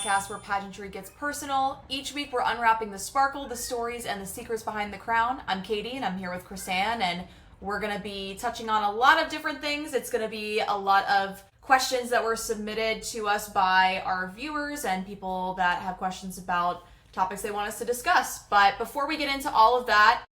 podcast where pageantry gets personal. Each week we're unwrapping the sparkle, the stories, and the secrets behind the crown. I'm Katie, and I'm here with Chrisanne, and we're going to be touching on a lot of different things. It's going to be a lot of questions that were submitted to us by our viewers and people that have questions about topics they want us to discuss. But before we get into all of that,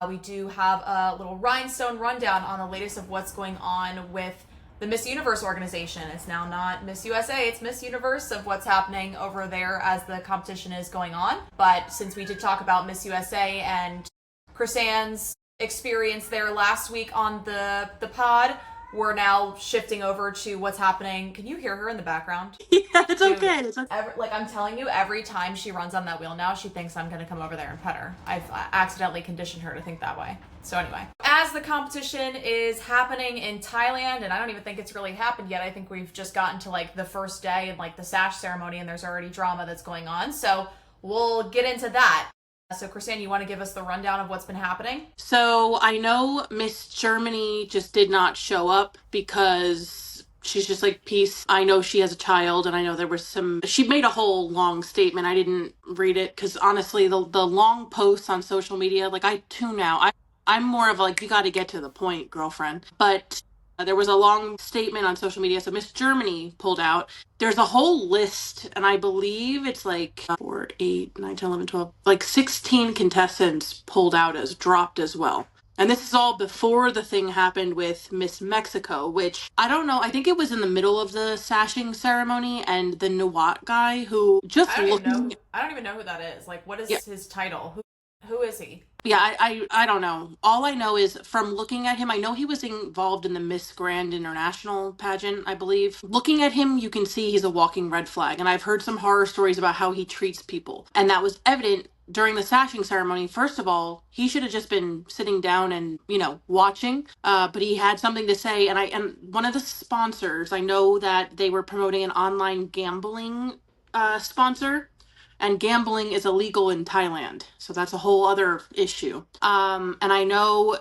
we do have a little rhinestone rundown on the latest of what's going on with the Miss Universe organization. It's now not Miss USA, it's Miss Universe, of what's happening over there as the competition is going on. But since we did talk about Miss USA and Chrisanne's experience there last week on the pod, we're now shifting over to what's happening. Can you hear her in the background? Yeah, it's okay. It's okay. I'm telling you, every time she runs on that wheel now, she thinks I'm going to come over there and pet her. I've accidentally conditioned her to think that way. So anyway, as the competition is happening in Thailand, and I don't even think it's really happened yet. I think we've just gotten to like the first day and like the sash ceremony, and there's already drama that's going on. So we'll get into that. So, Chrisanne, you want to give us the rundown of what's been happening? So, I know Miss Germany just did not show up because she's just like, peace. I know she has a child, and I know there was she made a whole long statement. I didn't read it because honestly, the long posts on social media, like I tune out. I'm more of like, you got to get to the point, girlfriend. But there was a long statement on social media. So Miss Germany pulled out. There's a whole list, and I believe it's like 4, 8, 9, 10, 11, 12, like 16 contestants dropped as well. And this is all before the thing happened with Miss Mexico, which I don't know. I think it was in the middle of the sashing ceremony, and the Nawat guy who just I don't even know who that is. Like, what is his title? Who is he? Yeah, I don't know. All I know is from looking at him, I know he was involved in the Miss Grand International pageant, I believe. Looking at him, you can see he's a walking red flag. And I've heard some horror stories about how he treats people. And that was evident during the sashing ceremony. First of all, he should have just been sitting down and, watching. But he had something to say. And one of the sponsors, I know that they were promoting an online gambling sponsor. And gambling is illegal in Thailand. So that's a whole other issue. And I know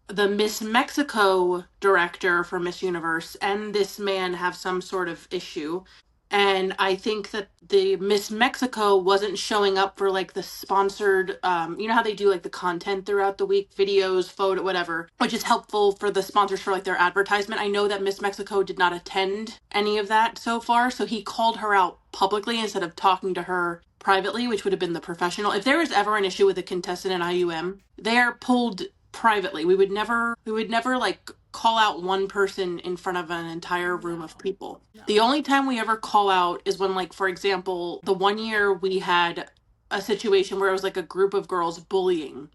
the Miss Mexico director for Miss Universe and this man have some sort of issue. And I think that the Miss Mexico wasn't showing up for like the sponsored, you know how they do like the content throughout the week, videos, photo, whatever, which is helpful for the sponsors for like their advertisement. I know that Miss Mexico did not attend any of that so far. So he called her out publicly instead of talking to her privately, which would have been the professional. If there is ever an issue with a contestant in IUM, they are pulled privately. We would never like call out one person in front of an entire room of people. No. The only time we ever call out is when, like, for example, the one year we had a situation where it was like a group of girls bullying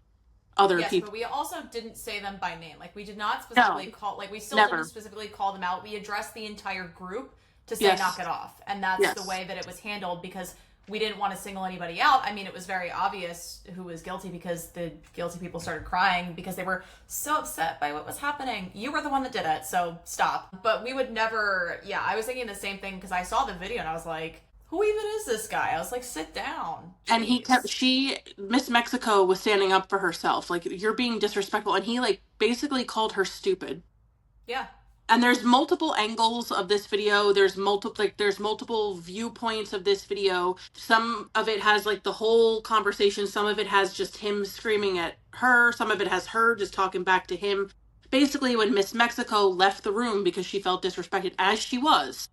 other people. Yes, but we also didn't say them by name. Like, we did not specifically didn't specifically call them out. We addressed the entire group to say, knock it off. And that's the way that it was handled, because we didn't want to single anybody out. I mean, it was very obvious who was guilty because the guilty people started crying because they were so upset by what was happening. You were the one that did it, so stop. But we would never, I was thinking the same thing because I saw the video and I was like, who even is this guy? I was like, sit down. Jeez. And Miss Mexico was standing up for herself. Like, you're being disrespectful. And he like basically called her stupid. Yeah. And there's multiple angles of this video. There's multiple viewpoints of this video. Some of it has like the whole conversation. Some of it has just him screaming at her. Some of it has her just talking back to him. Basically, when Miss Mexico left the room because she felt disrespected, as she was,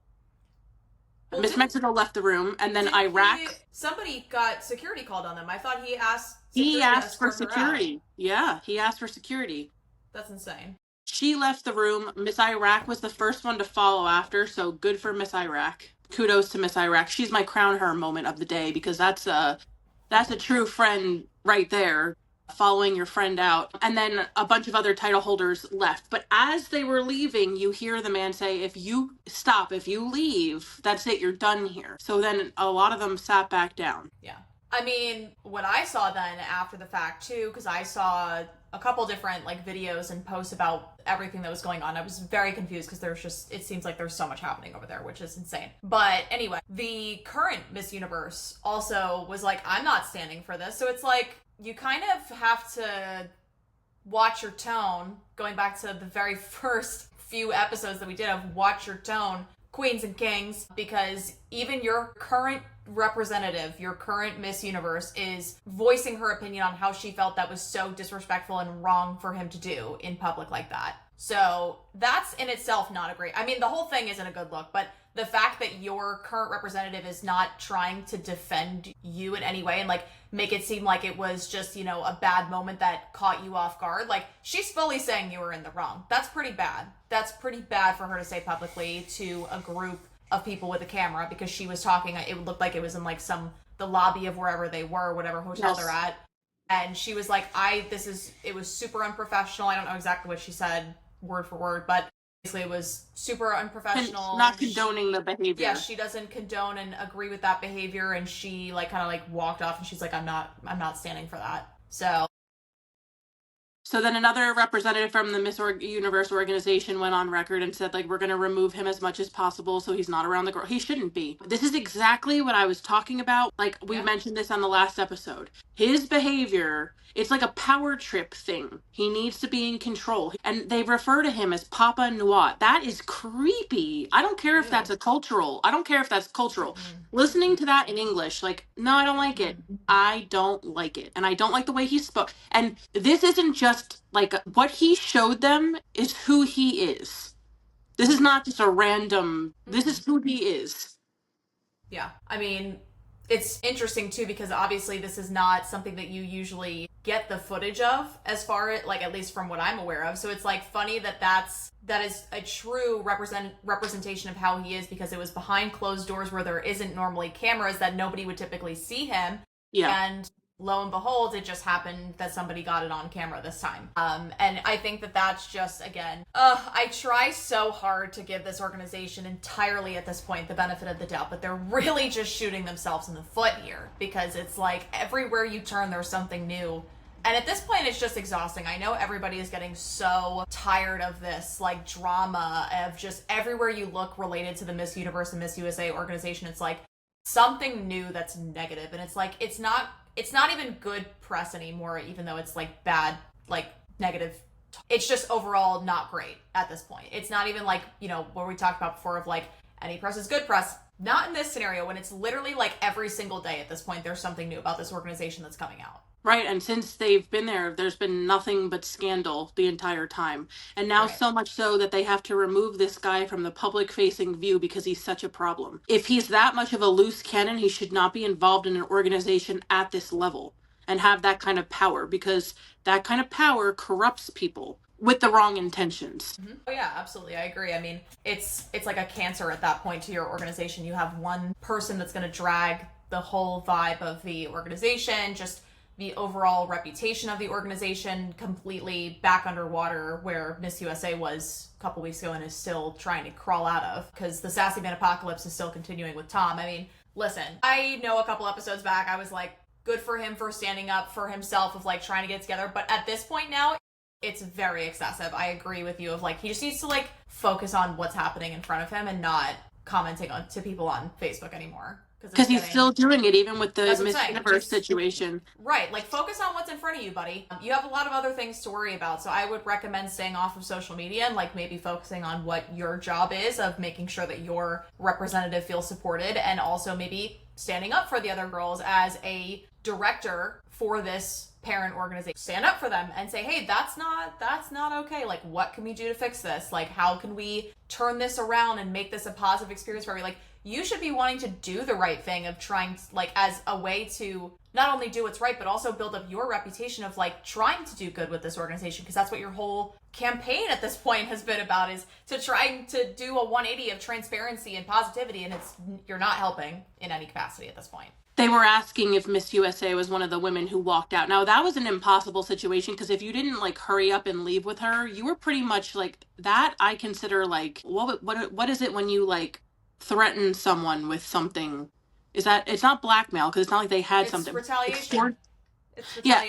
Miss Mexico left the room, and then Iraq. Somebody got security called on them. I thought he asked. He asked for security. Yeah, he asked for security. That's insane. She left the room. Miss Iraq was the first one to follow after, so good for Miss Iraq. Kudos to Miss Iraq. She's my crown her moment of the day, because that's a true friend right there, following your friend out. And then a bunch of other title holders left. But as they were leaving, you hear the man say, if you leave, that's it, you're done here. So then a lot of them sat back down. Yeah. I mean, what I saw then after the fact too, because I saw a couple different like videos and posts about everything that was going on. I was very confused because it seems like there's so much happening over there, which is insane. But anyway, the current Miss Universe also was like, I'm not standing for this. So it's like, you kind of have to watch your tone, going back to the very first few episodes that we did of Watch Your Tone. queens and kings, because even your current representative, your current Miss Universe, is voicing her opinion on how she felt that was so disrespectful and wrong for him to do in public like that. So that's in itself not a great. I mean, the whole thing isn't a good look, but the fact that your current representative is not trying to defend you in any way and like make it seem like it was just, you know, a bad moment that caught you off guard, like she's fully saying you were in the wrong. That's pretty bad. That's pretty bad for her to say publicly to a group of people with a camera, because she was talking, it looked like it was in like the lobby of wherever they were, whatever hotel they're at. And she was like, it was super unprofessional. I don't know exactly what she said word for word, but basically it was super unprofessional. Not condoning the behavior. Yeah, she doesn't condone and agree with that behavior, and she like kind of like walked off, and she's like, I'm not standing for that. So then another representative from the Miss Universe organization went on record and said, like, we're going to remove him as much as possible so he's not around the girl. He shouldn't be. This is exactly what I was talking about. Like, we mentioned this on the last episode. His behavior, it's like a power trip thing. He needs to be in control. And they refer to him as Papa Nuat. That is creepy. I don't care if that's cultural. Listening to that in English, like, no, I don't like it. I don't like it. And I don't like the way he spoke. And this isn't just like what he showed them is who he is. This is not just a random, this is who he is. Yeah. I mean, it's interesting too, because obviously this is not something that you usually get the footage of, as far as like, at least from what I'm aware of. So it's like funny that is a true representation of how he is, because it was behind closed doors where there isn't normally cameras, that nobody would typically see him. Yeah. And lo and behold, it just happened that somebody got it on camera this time. And I think that that's just, again, I try so hard to give this organization entirely at this point the benefit of the doubt, but they're really just shooting themselves in the foot here, because it's like everywhere you turn, there's something new. And at this point, it's just exhausting. I know everybody is getting so tired of this, like, drama of just everywhere you look related to the Miss Universe and Miss USA organization. It's like something new that's negative. And it's like, it's not even good press anymore, even though it's like bad, like negative. It's just overall not great at this point. It's not even like, you know, what we talked about before of like any press is good press. Not in this scenario, when it's literally like every single day at this point, there's something new about this organization that's coming out. Right, and since they've been there, there's been nothing but scandal the entire time. And now so much so that they have to remove this guy from the public-facing view because he's such a problem. If he's that much of a loose cannon, he should not be involved in an organization at this level and have that kind of power, because that kind of power corrupts people with the wrong intentions. Mm-hmm. Oh yeah, absolutely. I agree. I mean, it's like a cancer at that point to your organization. You have one person that's going to drag the whole vibe of the organization, just the overall reputation of the organization completely back underwater, where Miss USA was a couple weeks ago and is still trying to crawl out of, because the Sassy Man apocalypse is still continuing with Tom. I mean, listen, I know a couple episodes back I was like, good for him for standing up for himself, of like trying to get together, but at this point now, it's very excessive. I agree with you of like, he just needs to like focus on what's happening in front of him and not commenting to people on Facebook anymore. Because he's still doing it, even with the Miss Universe situation. Right, like focus on what's in front of you, buddy. You have a lot of other things to worry about, so I would recommend staying off of social media and like maybe focusing on what your job is, of making sure that your representative feels supported, and also maybe standing up for the other girls as a director for this parent organization. Stand up for them and say, hey, that's not okay. Like, what can we do to fix this? Like, how can we turn this around and make this a positive experience for everybody? Like, you should be wanting to do the right thing, of trying, like, as a way to not only do what's right, but also build up your reputation of, like, trying to do good with this organization, because that's what your whole campaign at this point has been about, is to trying to do a 180 of transparency and positivity, and you're not helping in any capacity at this point. They were asking if Miss USA was one of the women who walked out. Now, that was an impossible situation, because if you didn't, like, hurry up and leave with her, you were pretty much, like, that I consider, like, what is it when you, like, threaten someone with something? Is that, it's not blackmail, because it's not like they had something. It's retaliation. Yeah,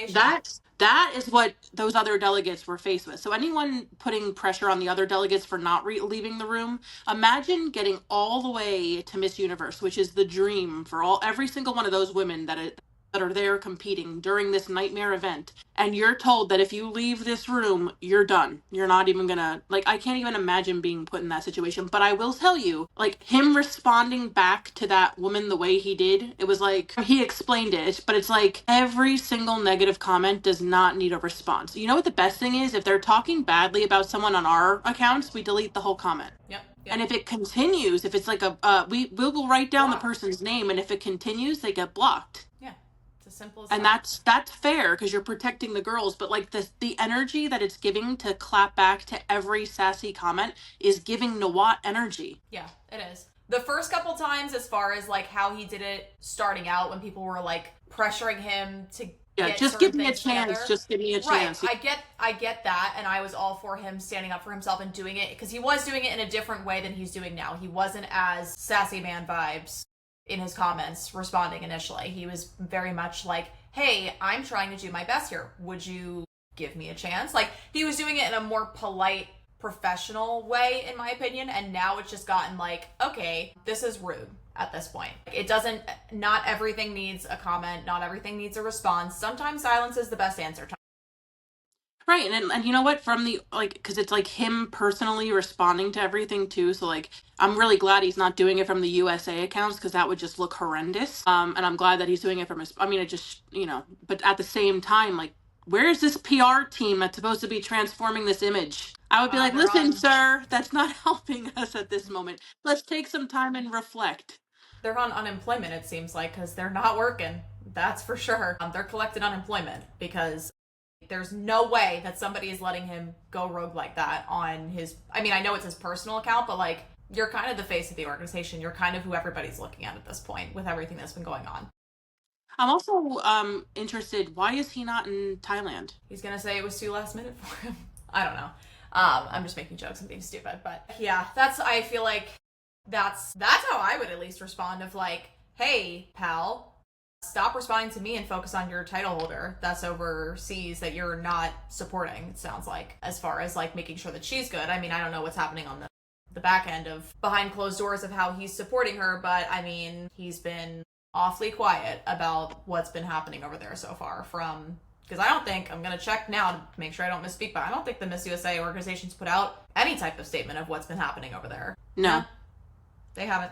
that is what those other delegates were faced with. So anyone putting pressure on the other delegates for not leaving the room, imagine getting all the way to Miss Universe, which is the dream for every single one of those women that that are there competing during this nightmare event, and you're told that if you leave this room, you're done. You're not even gonna, like, I can't even imagine being put in that situation. But I will tell you, like, him responding back to that woman the way he did, it was like, he explained it, but it's like every single negative comment does not need a response. You know what the best thing is? If they're talking badly about someone on our accounts, we delete the whole comment. Yep. And if it continues, if it's like we will write down the person's name, and if it continues, they get blocked. Yeah, it's as simple as and that. that's fair because you're protecting the girls. But like the energy that it's giving to clap back to every sassy comment is giving Nawat energy. Yeah, it is. The first couple times, as far as like how he did it starting out, when people were like pressuring him to just give me a chance. Together. Just give me a chance. Right. I get that, and I was all for him standing up for himself and doing it, because he was doing it in a different way than he's doing now. He wasn't as sassy man vibes in his comments responding initially. He was very much like, hey, I'm trying to do my best here. Would you give me a chance? Like, he was doing it in a more polite, professional way, in my opinion, and now it's just gotten like, okay, this is rude at this point. It doesn't, not everything needs a comment, not everything needs a response. Sometimes silence is the best answer. Right, and you know what, from the, like, because it's like him personally responding to everything too, so like, I'm really glad he's not doing it from the USA accounts, because that would just look horrendous. And I'm glad that he's doing it from his, I mean, it just, but at the same time, like, where is this PR team that's supposed to be transforming this image? I would be like, listen, sir, that's not helping us at this moment. Let's take some time and reflect. They're on unemployment, it seems like, because they're not working. That's for sure. They're collecting unemployment, because there's no way that somebody is letting him go rogue like that on his, I mean, I know it's his personal account, but like, you're kind of the face of the organization. You're kind of who everybody's looking at this point with everything that's been going on. I'm also interested, why is he not in Thailand? He's gonna say it was too last minute for him. I don't know. I'm just making jokes and being stupid, but yeah, I feel like that's how I would at least respond, of like, hey, pal, stop responding to me and focus on your title holder that's overseas that you're not supporting, it sounds like, as far as like making sure that she's good. I mean, I don't know what's happening on the back end of behind closed doors of how he's supporting her, but I mean, he's been awfully quiet about what's been happening over there so far, from, because I don't think, I'm going to check now to make sure I don't misspeak, but I don't think the Miss USA organization's put out any type of statement of what's been happening over there. No. They haven't.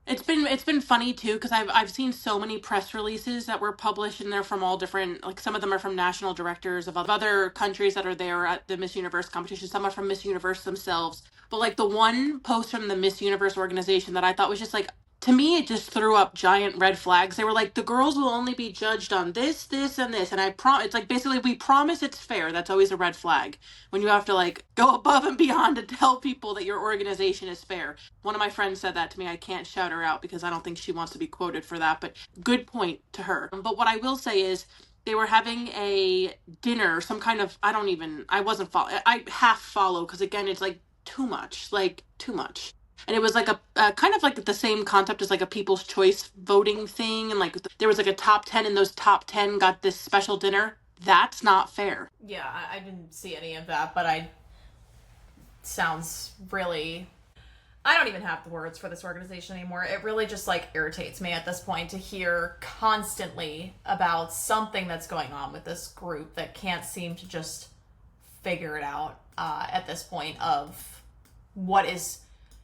It's been funny too, because I've seen so many press releases that were published, and they're from all different, like, some of them are from national directors of other countries that are there at the Miss Universe competition. Some are from Miss Universe themselves. But like the one post from the Miss Universe organization that I thought was just like, to me, it just threw up giant red flags. They were like, the girls will only be judged on this, this, and this. And it's like, basically, we promise it's fair. That's always a red flag. When you have to like go above and beyond to tell people that your organization is fair. One of my friends said that to me. I can't shout her out because I don't think she wants to be quoted for that, but good point to her. But what I will say is, they were having a dinner, some kind of, I wasn't I half follow, because again, it's like too much. And it was like a kind of like the same concept as like a People's Choice voting thing. And like there was like a top 10, and those top 10 got this special dinner. That's not fair. Yeah, I didn't see any of that, but sounds really, I don't even have the words for this organization anymore. It really just like irritates me at this point to hear constantly about something that's going on with this group that can't seem to just figure it out at this point of what is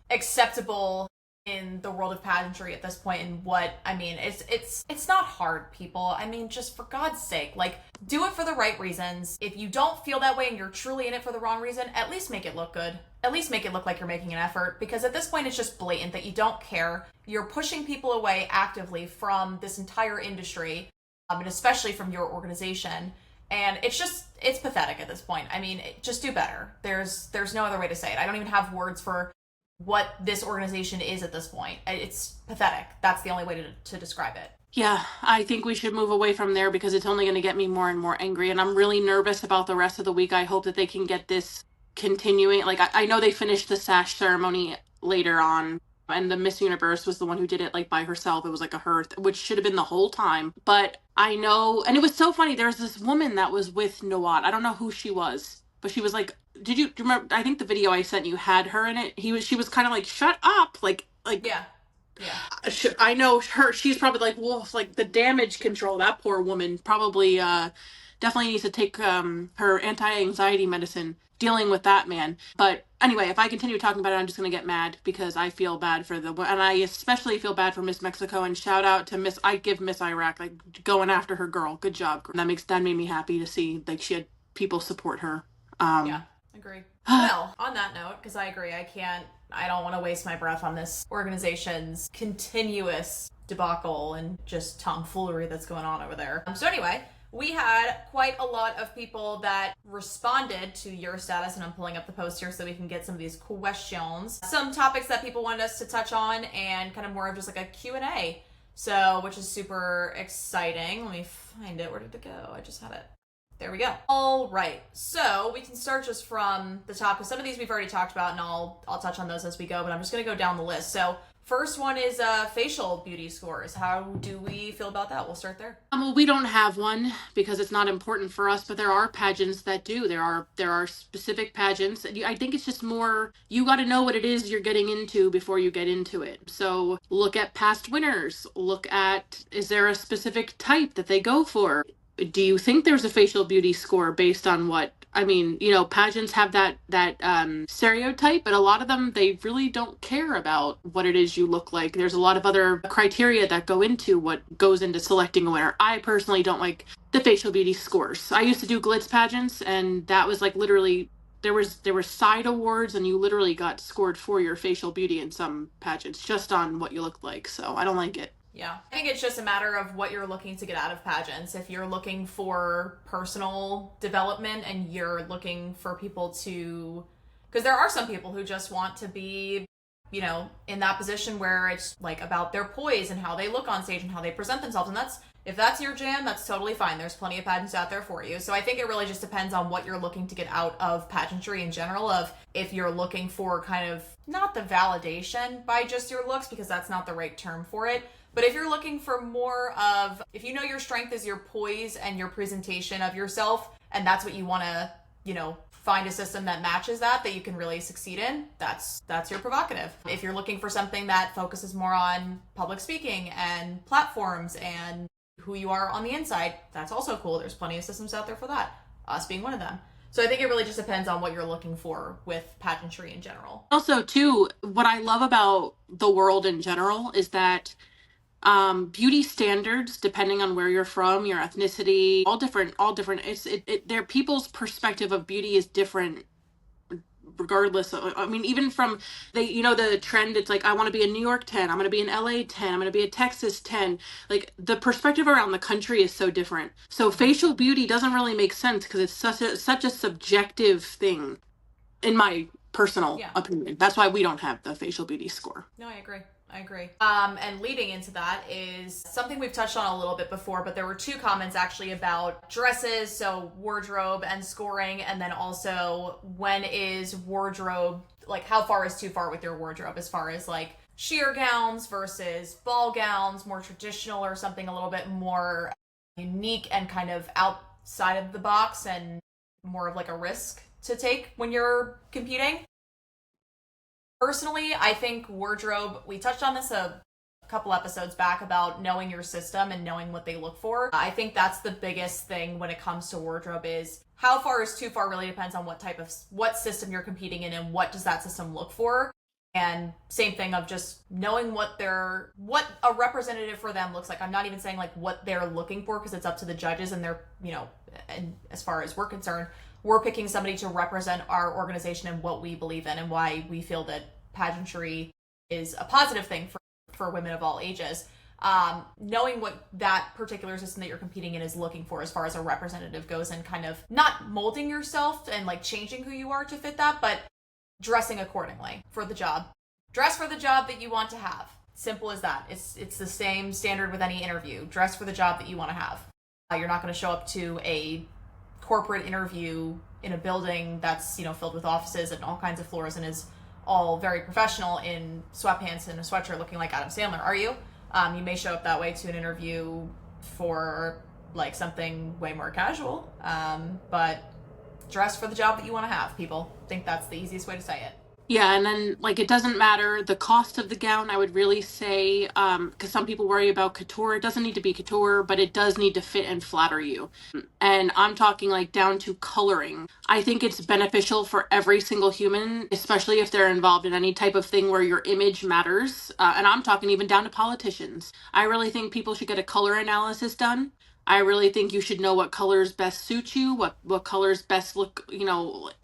acceptable in the world of pageantry at this point. And what, I mean, it's not hard, people. I mean, just for God's sake, like, do it for the right reasons. If you don't feel that way and you're truly in it for the wrong reason, at least make it look good. At least make it look like you're making an effort, because at this point it's just blatant that you don't care. You're pushing people away actively from this entire industry, and especially from your organization. And it's pathetic at this point. I mean, just do better. There's no other way to say it. I don't even have words for what this organization is at this point. It's pathetic. That's the only way to describe it. Yeah, I think we should move away from there, because it's only going to get me more and more angry. And I'm really nervous about the rest of the week. I hope that they can get this continuing. Like, I know they finished the sash ceremony later on, and the Miss Universe was the one who did it like by herself. It was like a her, which should have been the whole time. But I know, and it was so funny. There was this woman that was with Nawat. I don't know who she was, but she was like, do you remember? I think the video I sent you had her in it. She was kind of like, shut up, like yeah. Yeah. I know her. She's probably like, well, like the damage control. That poor woman probably definitely needs to take her anti-anxiety medicine dealing with that man. But anyway, if I continue talking about it, I'm just gonna get mad because I feel bad for and I especially feel bad for Miss Mexico. And shout out to I give Miss Iraq, like, going after her girl. Good job. That made me happy to see, like, she had people support her. Yeah, agree. Well, on that note, because I agree, I don't want to waste my breath on this organization's continuous debacle and just tomfoolery that's going on over there. So anyway, we had quite a lot of people that responded to your status, and I'm pulling up the post here so we can get some of these questions. Some topics that people wanted us to touch on, and kind of more of just like a Q&A. So, which is super exciting. Let me find it. Where did it go? I just had it. There we go. All right, so we can start just from the top, because some of these we've already talked about, and I'll touch on those as we go, but I'm just going to go down the list. So first one is facial beauty scores. How do we feel about that? We'll start there. Well, we don't have one because it's not important for us, but there are pageants that do. There are specific pageants. I think it's just more, you got to know what it is you're getting into before you get into it. So look at past winners. Look at, is there a specific type that they go for? Do you think there's a facial beauty score based on what? I mean, pageants have that stereotype, but a lot of them, they really don't care about what it is you look like. There's a lot of other criteria that go into what goes into selecting a winner. I personally don't like the facial beauty scores. I used to do glitz pageants, and that was like literally, there were side awards, and you literally got scored for your facial beauty in some pageants just on what you look like. So I don't like it. Yeah. I think it's just a matter of what you're looking to get out of pageants. If you're looking for personal development and you're looking for people to, because there are some people who just want to be, in that position where it's like about their poise and how they look on stage and how they present themselves. And if that's your jam, that's totally fine. There's plenty of pageants out there for you. So I think it really just depends on what you're looking to get out of pageantry in general, of if you're looking for kind of not the validation by just your looks, because that's not the right term for it. But if you're looking for more of, if you know your strength is your poise and your presentation of yourself, and that's what you want to, find a system that matches that you can really succeed in, that's your provocative. If you're looking for something that focuses more on public speaking and platforms and who you are on the inside, that's also cool. There's plenty of systems out there for that, us being one of them. So I think it really just depends on what you're looking for with pageantry in general. Also, too, what I love about the world in general is that beauty standards, depending on where you're from, your ethnicity, all different. Their people's perspective of beauty is different regardless of, I mean, even from the trend, it's like, I want to be a New York 10, I'm going to be an LA 10, I'm going to be a Texas 10. Like, the perspective around the country is so different. So facial beauty doesn't really make sense because it's such a subjective thing, in my personal opinion. That's why we don't have the facial beauty score. No, I agree. And leading into that is something we've touched on a little bit before, but there were two comments actually about dresses, so wardrobe and scoring, and then also when is wardrobe, like how far is too far with your wardrobe as far as like sheer gowns versus ball gowns, more traditional or something a little bit more unique and kind of outside of the box and more of like a risk to take when you're competing. Personally, I think wardrobe, we touched on this a couple episodes back about knowing your system and knowing what they look for. I think that's the biggest thing when it comes to wardrobe is how far is too far really depends on what system you're competing in and what does that system look for. And same thing of just knowing what a representative for them looks like. I'm not even saying like what they're looking for because it's up to the judges and they're, and as far as we're concerned, we're picking somebody to represent our organization and what we believe in and why we feel that pageantry is a positive thing for women of all ages. Knowing what that particular system that you're competing in is looking for as far as a representative goes and kind of not molding yourself and like changing who you are to fit that, but dressing accordingly for the job. Dress for the job that you want to have. Simple as that. It's the same standard with any interview. Dress for the job that you want to have. You're not going to show up to a corporate interview in a building that's filled with offices and all kinds of floors and is all very professional in sweatpants and a sweatshirt looking like Adam Sandler, are you? You may show up that way to an interview for like something way more casual, but dress for the job that you want to have, people. I think that's the easiest way to say it. Yeah, and then like it doesn't matter the cost of the gown, I would really say, because some people worry about couture. It doesn't need to be couture, but it does need to fit and flatter you. And I'm talking like down to coloring. I think it's beneficial for every single human, especially if they're involved in any type of thing where your image matters. And I'm talking even down to politicians. I really think people should get a color analysis done. I really think you should know what colors best suit you, what colors best look,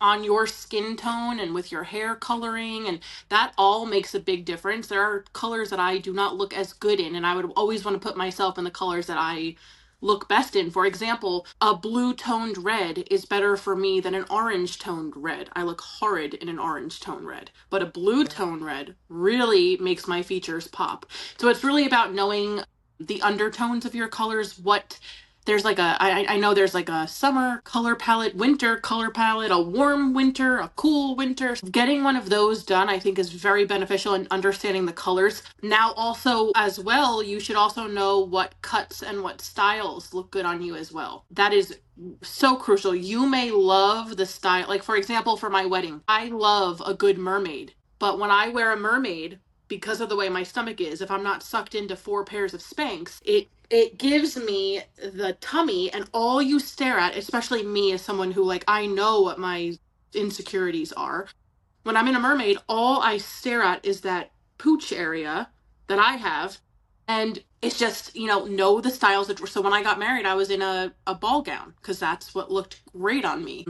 on your skin tone and with your hair coloring, and that all makes a big difference. There are colors that I do not look as good in, and I would always want to put myself in the colors that I look best in. For example, a blue toned red is better for me than an orange toned red. I look horrid in an orange toned red, but a blue toned red really makes my features pop. So it's really about knowing the undertones of your colors. What there's like I know there's like a summer color palette, winter color palette, a warm winter, a cool winter. Getting one of those done I think is very beneficial in understanding the colors. Now also as well, you should also know what cuts and what styles look good on you as well. That is so crucial. You may love the style, like for example, for my wedding, I love a good mermaid, but when I wear a mermaid, because of the way my stomach is, if I'm not sucked into 4 pairs of Spanx, it gives me the tummy, and all you stare at, especially me as someone who like I know what my insecurities are. When I'm in a mermaid, all I stare at is that pooch area that I have, and it's just, know the styles that. So when I got married, I was in a ball gown because that's what looked great on me.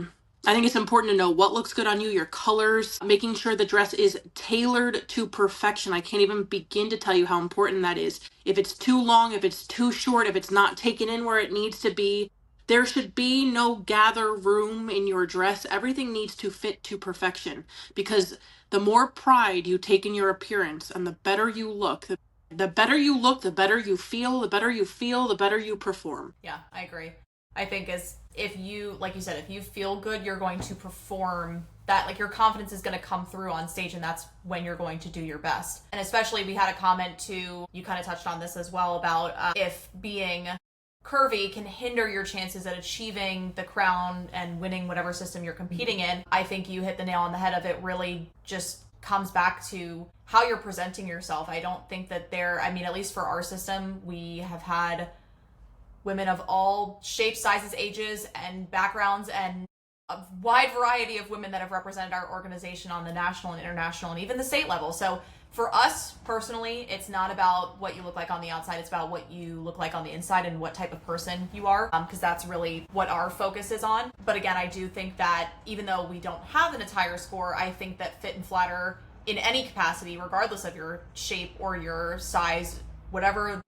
I think it's important to know what looks good on you, your colors, making sure the dress is tailored to perfection. I can't even begin to tell you how important that is. If it's too long, if it's too short, if it's not taken in where it needs to be, there should be no gather room in your dress. Everything needs to fit to perfection, because the more pride you take in your appearance and the better you look, the better you look, the better you feel, the better you feel, the better you perform. Yeah, I agree. I think as if you, like you said, if you feel good, you're going to perform that, like your confidence is going to come through on stage, and that's when you're going to do your best. And especially we had a comment too, you kind of touched on this as well, about if being curvy can hinder your chances at achieving the crown and winning whatever system you're competing in. I think you hit the nail on the head of it. Really just comes back to how you're presenting yourself. I don't think that at least for our system, we have had women of all shapes, sizes, ages, and backgrounds, and a wide variety of women that have represented our organization on the national and international and even the state level. So for us personally, it's not about what you look like on the outside, it's about what you look like on the inside and what type of person you are, because that's really what our focus is on. But again, I do think that even though we don't have an attire score, I think that fit and flatter in any capacity, regardless of your shape or your size, whatever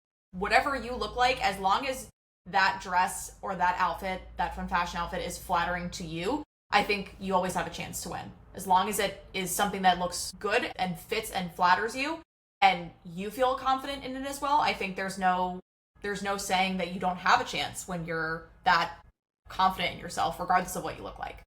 you look like, as long as that dress or that outfit, that fun fashion outfit, is flattering to you, I think you always have a chance to win. As long as it is something that looks good and fits and flatters you, and you feel confident in it as well, I think there's no saying that you don't have a chance when you're that confident in yourself, regardless of what you look like.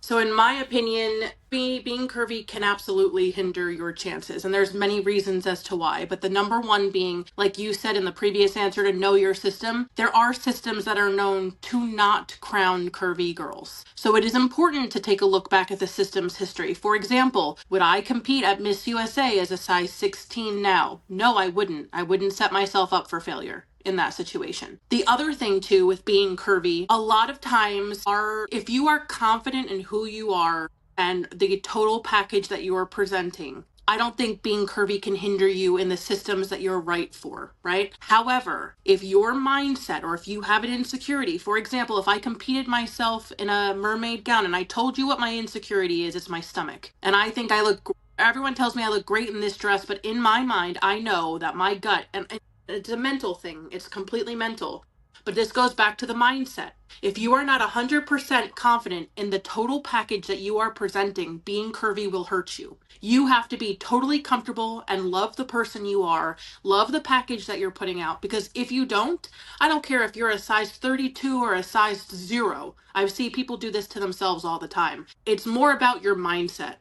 So in my opinion, being curvy can absolutely hinder your chances. And there's many reasons as to why. But the number one being, like you said in the previous answer, to know your system. There are systems that are known to not crown curvy girls. So it is important to take a look back at the system's history. For example, would I compete at Miss USA as a size 16 now? No, I wouldn't. I wouldn't set myself up for failure in that situation. The other thing too with being curvy, a lot of times if you are confident in who you are and the total package that you are presenting, I don't think being curvy can hinder you in the systems that you're right for, right? However, if your mindset, or if you have an insecurity, for example, if I competed myself in a mermaid gown and I told you what my insecurity is, it's my stomach. And I think everyone tells me I look great in this dress, but in my mind, I know that my gut, and it's a mental thing. It's completely mental. But this goes back to the mindset. If you are not 100% confident in the total package that you are presenting, being curvy will hurt you. You have to be totally comfortable and love the person you are, love the package that you're putting out. Because if you don't, I don't care if you're a size 32 or a size 0. I see people do this to themselves all the time. It's more about your mindset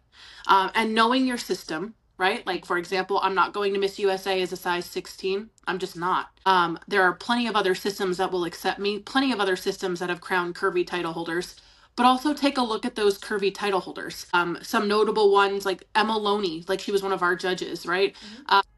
and knowing your system. Right? Like, for example, I'm not going to Miss USA as a size 16. I'm just not. There are plenty of other systems that will accept me, plenty of other systems that have crowned curvy title holders. but also take a look at those curvy title holders. Some notable ones like Emma Loney, like she was one of our judges, right?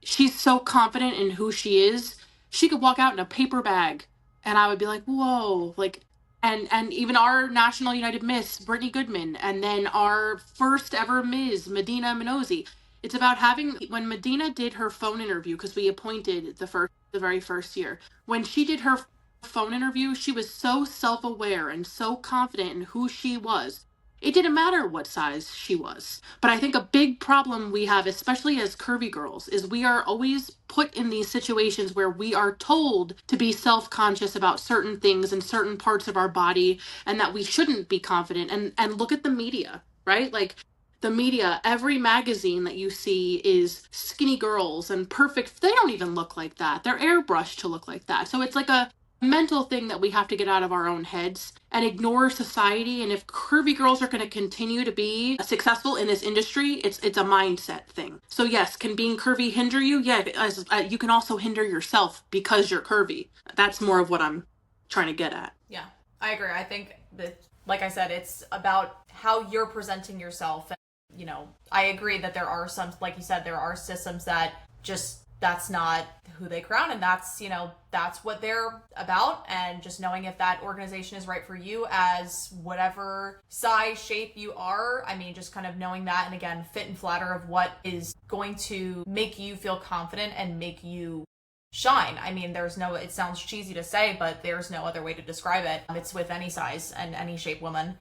She's so confident in who she is. She could walk out in a paper bag and I would be like, whoa, like, and even our National United Miss, Brittany Goodman, and then our first ever Ms., Medina Minozi. It's about having, when Medina did her phone interview, because we appointed the very first year, when she did her phone interview, she was so self-aware and so confident in who she was. It didn't matter what size she was. But I think a big problem we have, especially as curvy girls, is we are always put in these situations where we are told to be self-conscious about certain things and certain parts of our body, and that we shouldn't be confident. And look at the media, right? Like, the media, every magazine that you see is skinny girls and perfect. They don't even look like that. They're airbrushed to look like that. So it's like a mental thing that we have to get out of our own heads and ignore society. And if curvy girls are going to continue to be successful in this industry, it's a mindset thing. So yes, can being curvy hinder you? Yeah, you can also hinder yourself because you're curvy. That's more of what I'm trying to get at. Yeah, I agree. I think that, like I said, it's about how you're presenting yourself. And, you know, I agree that there are some, like you said, there are systems that just, that's not who they crown, and that's, you know, that's what they're about. And just knowing if that organization is right for you as whatever size, shape you are, I mean, just kind of knowing that, and again, fit and flatter of what is going to make you feel confident and make you shine. I mean, there's no, it sounds cheesy to say, but there's no other way to describe it. It's with any size and any shape woman.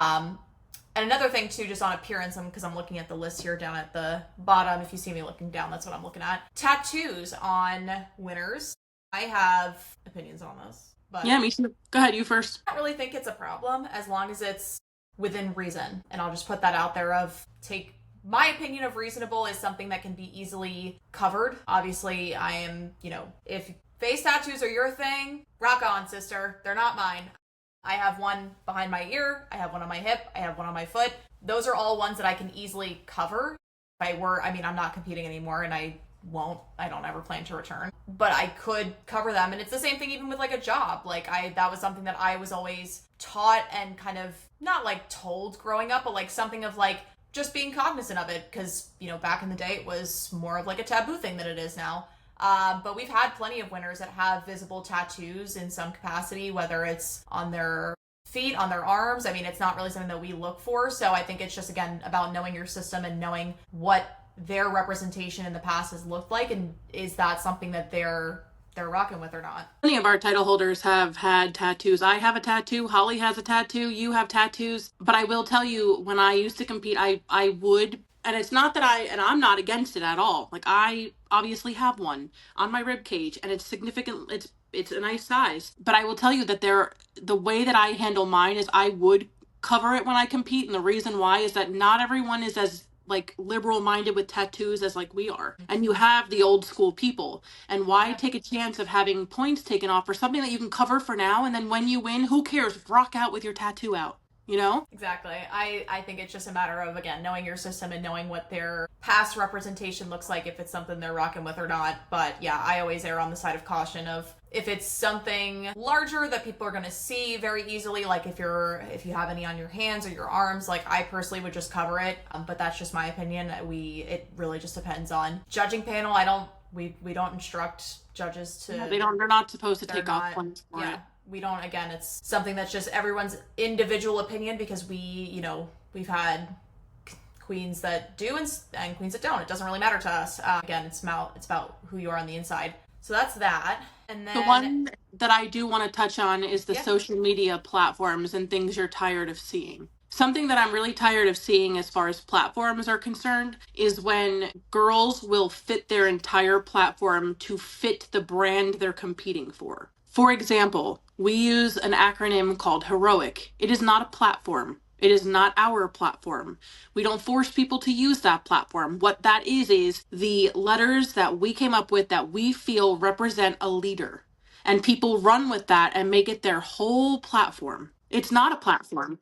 And another thing too, just on appearance, because I'm looking at the list here down at the bottom. If you see me looking down, that's what I'm looking at. Tattoos on winners. I have opinions on this. But yeah, me too. Go ahead, you first. I don't really think it's a problem as long as it's within reason. And I'll just put that out there of my opinion of reasonable is something that can be easily covered. Obviously, I am, you know, if face tattoos are your thing, rock on, sister. They're not mine. I have one behind my ear, I have one on my hip, I have one on my foot. Those are all ones that I can easily cover. I'm not competing anymore, and I don't ever plan to return. But I could cover them, and it's the same thing even with like a job. That was something that I was always taught and kind of, not like told growing up, but like something of like, just being cognizant of it, because, you know, back in the day it was more of like a taboo thing than it is now. But we've had plenty of winners that have visible tattoos in some capacity, whether it's on their feet, on their arms. I mean, it's not really something that we look for. So I think it's just, again, about knowing your system and knowing what their representation in the past has looked like, and is that something that they're rocking with or not. Many of our title holders have had tattoos. I have a tattoo. Holly has a tattoo. You have tattoos. But I will tell you, when I used to compete, I would, and it's not that I'm not against it at all. Like, I obviously have one on my rib cage, and it's significant. It's a nice size. But I will tell you that the way that I handle mine is I would cover it when I compete. And the reason why is that not everyone is as like liberal minded with tattoos as like we are. And you have the old school people. And why take a chance of having points taken off for something that you can cover for now, and then when you win, who cares? Rock out with your tattoo out. You know? Exactly. I think it's just a matter of, again, knowing your system and knowing what their past representation looks like, if it's something they're rocking with or not. But yeah, I always err on the side of caution of, if it's something larger that people are going to see very easily, like if you have any on your hands or your arms, like I personally would just cover it. But that's just my opinion. It really just depends on judging panel. We don't instruct judges to. Yeah, they're not supposed to take off points for it. We don't, again, it's something that's just everyone's individual opinion, because we've had queens that do and queens that don't. It doesn't really matter to us. Again, it's about who you are on the inside. So that's that. And then the one that I do want to touch on is the social media platforms and things you're tired of seeing. Something that I'm really tired of seeing as far as platforms are concerned is when girls will fit their entire platform to fit the brand they're competing for. For example, we use an acronym called HEROIC. It is not a platform. It is not our platform. We don't force people to use that platform. What that is the letters that we came up with that we feel represent a leader. And people run with that and make it their whole platform. It's not a platform.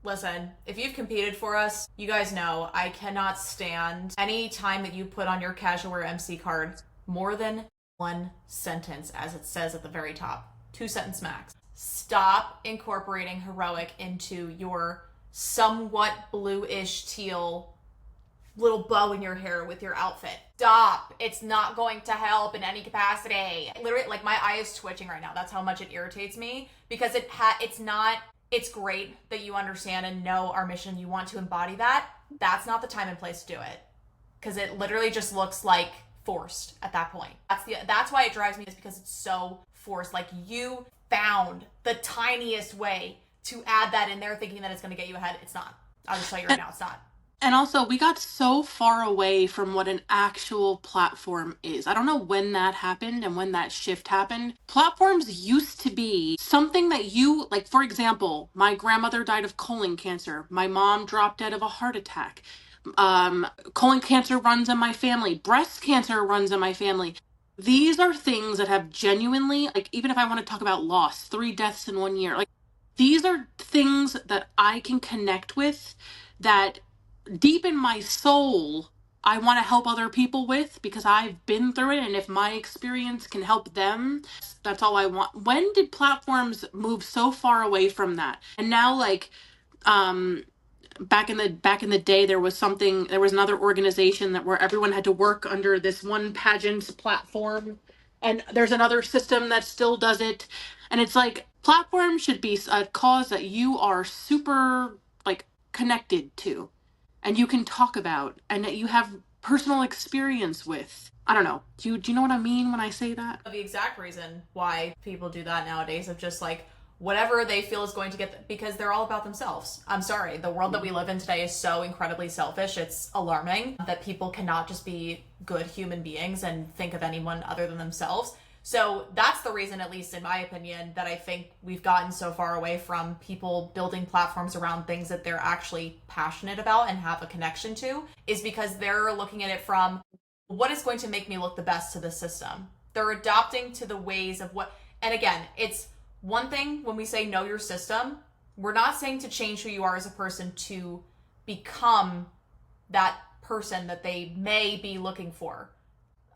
Listen, if you've competed for us, you guys know I cannot stand any time that you put on your casual wear MC card more than one sentence, as it says at the very top. 2 sentence max. Stop incorporating heroic into your somewhat bluish teal little bow in your hair with your outfit. Stop. It's not going to help in any capacity. Literally, like, my eye is twitching right now. That's how much it irritates me, because it's not, it's great that you understand and know our mission. You want to embody that. That's not the time and place to do it, because it literally just looks like forced at that point. That's why it drives me, is because it's so forced. Like, you found the tiniest way to add that in there thinking that it's going to get you ahead. It's not. I'll just tell you right now, it's not. And also, we got so far away from what an actual platform is. I don't know when that happened and when that shift happened. Platforms used to be something that you, like, for example, my grandmother died of colon cancer. My mom dropped dead of a heart attack. Colon cancer runs in my family. Breast cancer runs in my family. These are things that have genuinely, like, even if I want to talk about loss, 3 deaths in 1 year, like, these are things that I can connect with, that deep in my soul, I want to help other people with, because I've been through it. And if my experience can help them, that's all I want. When did platforms move so far away from that? And now, like, back in the day, there was another organization where everyone had to work under this one pageant platform, and there's another system that still does it. And it's like, platform should be a cause that you are super, like, connected to, and you can talk about, and that you have personal experience with. I don't know. Do you know what I mean when I say that? The exact reason why people do that nowadays, of just like whatever they feel is going to get them, because they're all about themselves. I'm sorry. The world that we live in today is so incredibly selfish. It's alarming that people cannot just be good human beings and think of anyone other than themselves. So that's the reason, at least in my opinion, that I think we've gotten so far away from people building platforms around things that they're actually passionate about and have a connection to, is because they're looking at it from, what is going to make me look the best to the system? They're adopting to the ways of what, and again, it's one thing when we say know your system, we're not saying to change who you are as a person to become that person that they may be looking for.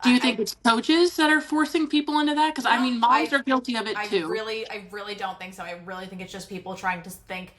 Do you think it's coaches that are forcing people into that? Because, I mean, moms are guilty of it too. I really don't think so. I really think it's just people trying to think,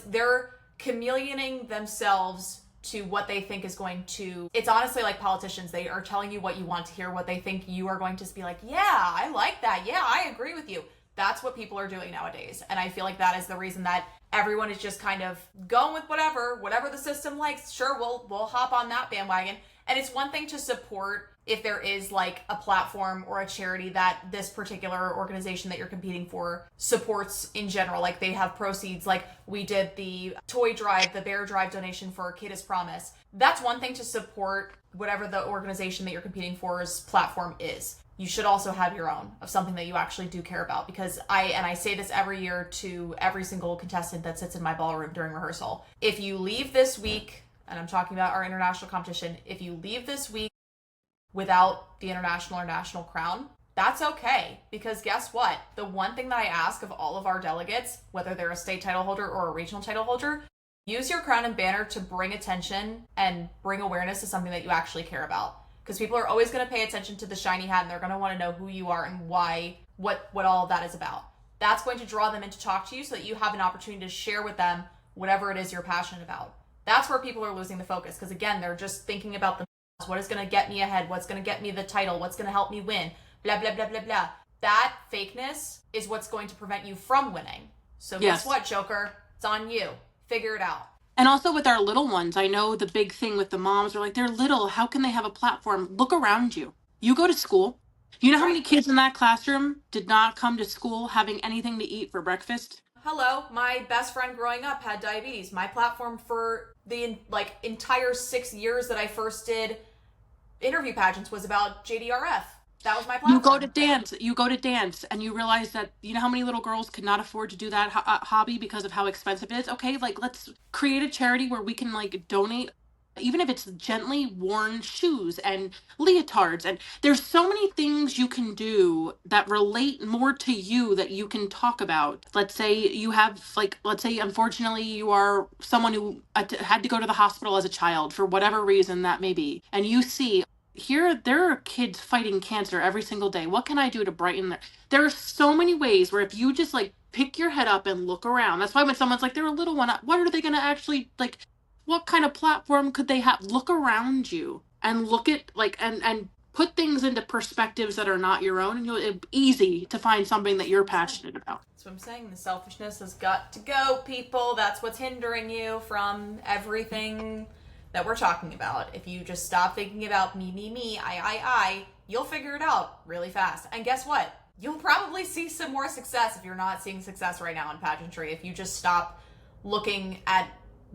they're chameleoning themselves to what they think is going to, it's honestly like politicians. They are telling you what you want to hear, what they think you are going to be like, yeah, I like that. Yeah, I agree with you. That's what people are doing nowadays. And I feel like that is the reason that everyone is just kind of going with whatever the system likes. Sure, we'll hop on that bandwagon. And it's one thing to support if there is like a platform or a charity that this particular organization that you're competing for supports in general. Like, they have proceeds, like we did the toy drive, the bear drive donation for Kid Is Promise. That's one thing to support whatever the organization that you're competing for's platform is. You should also have your own, of something that you actually do care about, because I say this every year to every single contestant that sits in my ballroom during rehearsal. If you leave this week, and I'm talking about our international competition, if you leave this week without the international or national crown, that's okay. Because guess what? The one thing that I ask of all of our delegates, whether they're a state title holder or a regional title holder, use your crown and banner to bring attention and bring awareness to something that you actually care about. Because people are always going to pay attention to the shiny hat, and they're going to want to know who you are and why, what all of that is about. That's going to draw them in to talk to you, so that you have an opportunity to share with them whatever it is you're passionate about. That's where people are losing the focus, because again, they're just thinking about themselves. What is going to get me ahead? What's going to get me the title? What's going to help me win? Blah, blah, blah, blah, blah. That fakeness is what's going to prevent you from winning. So guess what, Joker? It's on you. Figure it out. And also with our little ones, I know the big thing with the moms are like, they're little. How can they have a platform? Look around you. You go to school. You know how many kids in that classroom did not come to school having anything to eat for breakfast? Hello, my best friend growing up had diabetes. My platform for the entire 6 years that I first did interview pageants was about JDRF. That was my platform. You go to dance and you realize that, you know how many little girls could not afford to do that hobby because of how expensive it is? Okay, like, let's create a charity where we can, like, donate, even if it's gently worn shoes and leotards. And there's so many things you can do that relate more to you that you can talk about. Let's say you have, unfortunately, you are someone who had to go to the hospital as a child for whatever reason that may be. And you see, there are kids fighting cancer every single day. What can I do to brighten there are so many ways where if you just, like, pick your head up and look around. That's why when someone's like, they're a little one, what are they going to actually, like, what kind of platform could they have? Look around you and look at, like, and put things into perspectives that are not your own, and it'll be easy to find something that you're passionate about. That's what I'm saying. The selfishness has got to go, people. That's what's hindering you from everything that we're talking about. If you just stop thinking about me, I, you'll figure it out really fast. And guess what? You'll probably see some more success if you're not seeing success right now in pageantry. If you just stop looking at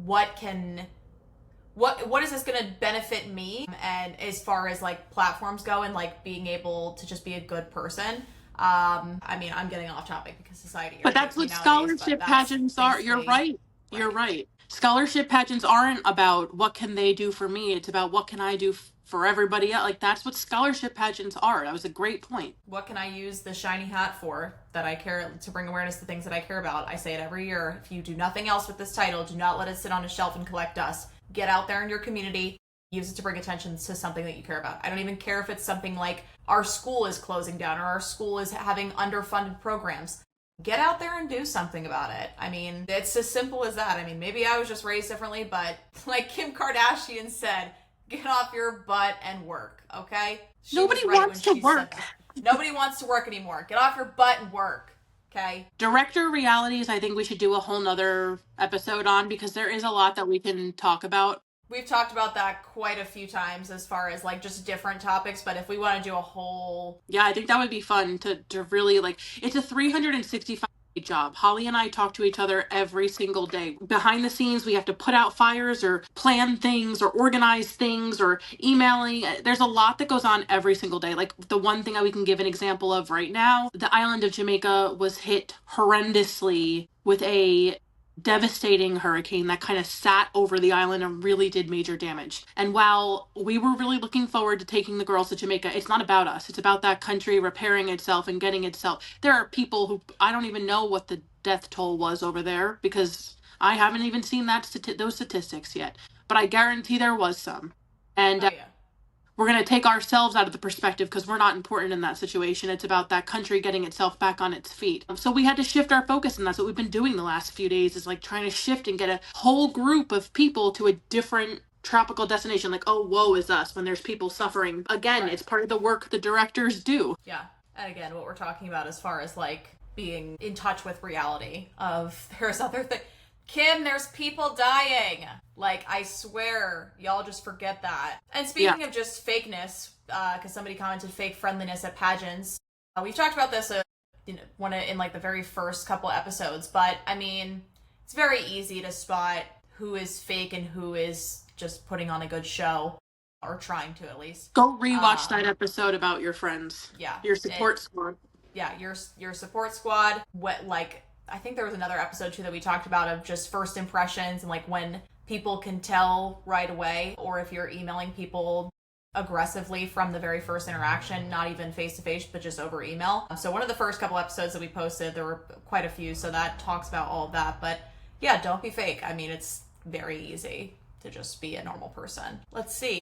what is this going to benefit me, and as far as like platforms go, and like being able to just be a good person. I mean, I'm getting off topic because society. But that's what scholarship pageants are. You're right. You're right. Scholarship pageants aren't about what can they do for me. It's about what can I do for everybody else. Like, that's what scholarship pageants are. That was a great point. What can I use the shiny hat for that I care to bring awareness to things that I care about? I say it every year. If you do nothing else with this title, do not let it sit on a shelf and collect dust. Get out there in your community. Use it to bring attention to something that you care about. I don't even care if it's something like our school is closing down or our school is having underfunded programs. Get out there and do something about it. I mean, it's as simple as that. I mean, maybe I was just raised differently, but like Kim Kardashian said, get off your butt and work, okay? Nobody wants to work. Nobody wants to work anymore. Get off your butt and work, okay? Director realities, I think we should do a whole nother episode on, because there is a lot that we can talk about. We've talked about that quite a few times as far as like just different topics, but if we want to do a whole... Yeah, I think that would be fun to really, like, it's a 365-day job. Holly and I talk to each other every single day. Behind the scenes, we have to put out fires or plan things or organize things or emailing. There's a lot that goes on every single day. Like, the one thing that we can give an example of right now, the island of Jamaica was hit horrendously with a devastating hurricane that kind of sat over the island and really did major damage. And while we were really looking forward to taking the girls to Jamaica, it's not about us. It's about that country repairing itself and getting itself. There are people who, I don't even know what the death toll was over there, because I haven't even seen those statistics yet. But I guarantee there was some. And we're going to take ourselves out of the perspective because we're not important in that situation. It's about that country getting itself back on its feet. So we had to shift our focus, and that's what we've been doing the last few days, is like trying to shift and get a whole group of people to a different tropical destination. Like, oh, woe is us when there's people suffering. Again, It's part of the work the directors do. Yeah. And again, what we're talking about as far as like being in touch with reality of there's other things. Kim, there's people dying. Like, I swear, y'all just forget that. And speaking of just fakeness, because somebody commented fake friendliness at pageants, we've talked about this in like the very first couple episodes, but I mean, it's very easy to spot who is fake and who is just putting on a good show, or trying to at least. Go rewatch that episode about your friends. Yeah. Your support squad. Yeah, your support squad. I think there was another episode too that we talked about of just first impressions and like when people can tell right away, or if you're emailing people aggressively from the very first interaction, not even face to face, but just over email. So one of the first couple episodes that we posted, there were quite a few, so that talks about all of that. But yeah, don't be fake. I mean, it's very easy to just be a normal person. Let's see.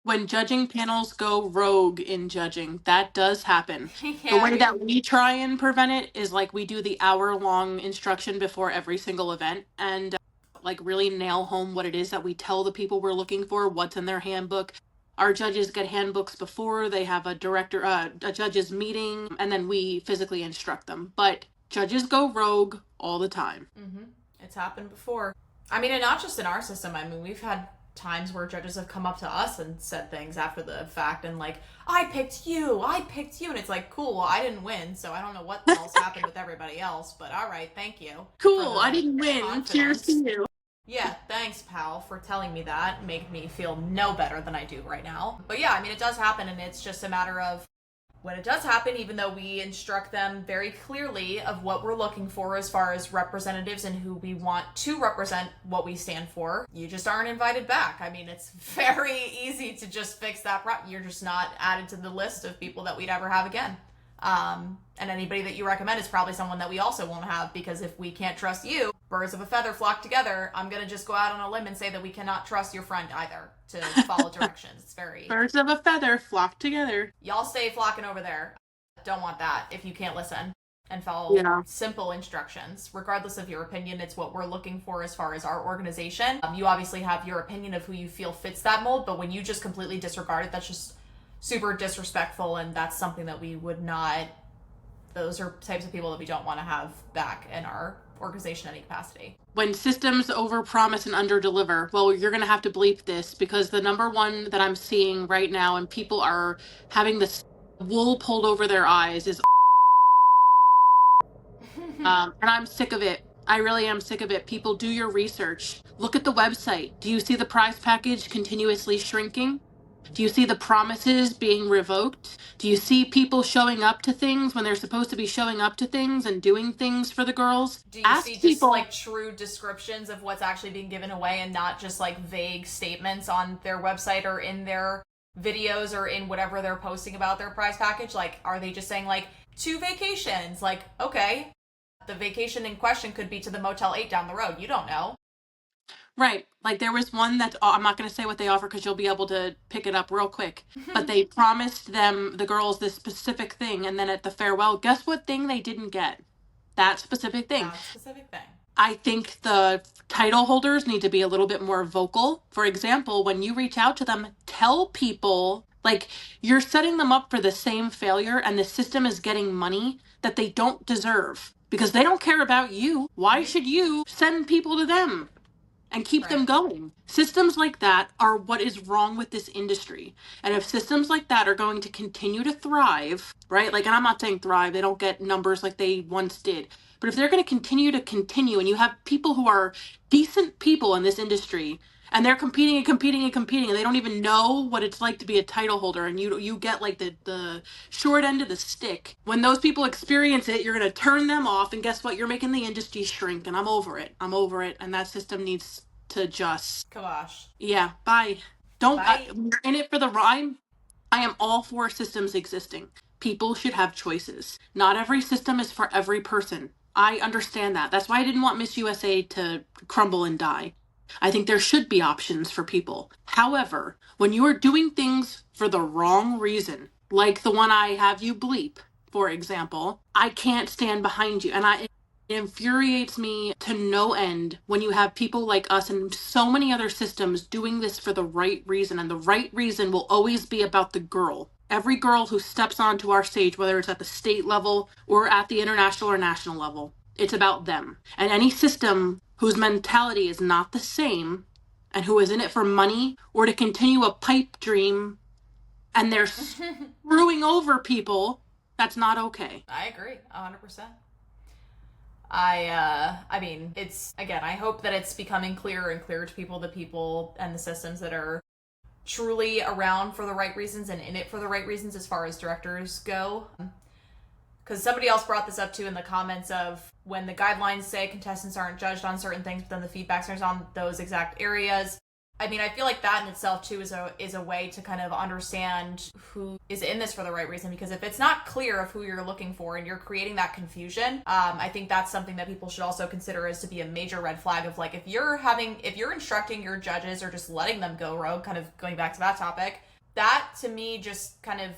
When judging panels go rogue in judging, that does happen. The way that we try and prevent it is like we do the hour-long instruction before every single event, and like really nail home what it is that we tell the people we're looking for, what's in their handbook. Our judges get handbooks before they have a judges meeting, and then we physically instruct them. But judges go rogue all the time. Mm-hmm. It's happened before. I mean, and not just in our system. I mean, we've had times where judges have come up to us and said things after the fact and like, I picked you, and it's like, cool, well, I didn't win, so I don't know what else happened with everybody else, but all right, thank you. Cool, I didn't win. Confidence. Cheers to you. Yeah, thanks, pal, for telling me that. Made me feel no better than I do right now. But yeah, I mean, it does happen, and it's just a matter of when it does happen, even though we instruct them very clearly of what we're looking for as far as representatives and who we want to represent what we stand for, you just aren't invited back. I mean, it's very easy to just fix that. You're just not added to the list of people that we'd ever have again. And anybody that you recommend is probably someone that we also won't have, because if we can't trust you, birds of a feather flock together. I'm going to just go out on a limb and say that we cannot trust your friend either to follow directions. It's very... Birds of a feather flock together. Y'all stay flocking over there. Don't want that if you can't listen. and follow Yeah. simple instructions. Regardless of your opinion, it's what we're looking for as far as our organization. You obviously have your opinion of who you feel fits that mold, but when you just completely disregard it, that's just super disrespectful, and that's something that we would not, those are types of people that we don't want to have back in our organization in any capacity. When systems overpromise and underdeliver, well, you're going to have to bleep this, because the number one that I'm seeing right now, and people are having this wool pulled over their eyes, is and I'm sick of it. I really am sick of it. People, do your research. Look at the website. Do you see the prize package continuously shrinking? Do you see the promises being revoked? Do you see people showing up to things when they're supposed to be showing up to things and doing things for the girls? Do you Ask see just people, like true descriptions of what's actually being given away, and not just like vague statements on their website or in their videos or in whatever they're posting about their prize package? Like, are they just saying like 2 vacations? Like, okay, the vacation in question could be to the Motel 8 down the road. You don't know. right? Like, there was one that, I'm not going to say what they offer because you'll be able to pick it up real quick. But they promised them, the girls, this specific thing, and then at the farewell, guess what thing they didn't get? That specific thing. That specific thing. I think the title holders need to be a little bit more vocal. For example, when you reach out to them, tell people, like, you're setting them up for the same failure, and the system is getting money that they don't deserve because they don't care about you. Why should you send people to them and keep them going? Systems like that are what is wrong with this industry. And if systems like that are going to continue to thrive, right? Like, and I'm not saying thrive, they don't get numbers like they once did. But if they're going to continue, and you have people who are decent people in this industry, and they're competing, and they don't even know what it's like to be a title holder, and you get like the short end of the stick. When those people experience it, you're going to turn them off, and guess what? You're making the industry shrink, and I'm over it, and that system needs to just... Kibosh. Yeah, bye. Don't... Bye. You're in it for the rhyme. I am all for systems existing. People should have choices. Not every system is for every person. I understand that. That's why I didn't want Miss USA to crumble and die. I think there should be options for people. However, when you are doing things for the wrong reason, like the one I have you bleep, for example, I can't stand behind you. And it infuriates me to no end when you have people like us and so many other systems doing this for the right reason. And the right reason will always be about the girl. Every girl who steps onto our stage, whether it's at the state level or at the international or national level, it's about them. And any system whose mentality is not the same and who is in it for money or to continue a pipe dream and they're screwing over people, that's not okay. I agree 100%. I mean, it's, again, I hope that it's becoming clearer and clearer to people, the people and the systems that are truly around for the right reasons and in it for the right reasons as far as directors go. Because somebody else brought this up too in the comments of when the guidelines say contestants aren't judged on certain things, but then the feedback centers on those exact areas. I mean, I feel like that in itself too is a way to kind of understand who is in this for the right reason. Because if it's not clear of who you're looking for and you're creating that confusion, I think that's something that people should also consider as to be a major red flag of, like, if you're instructing your judges or just letting them go rogue, kind of going back to that topic, that to me just kind of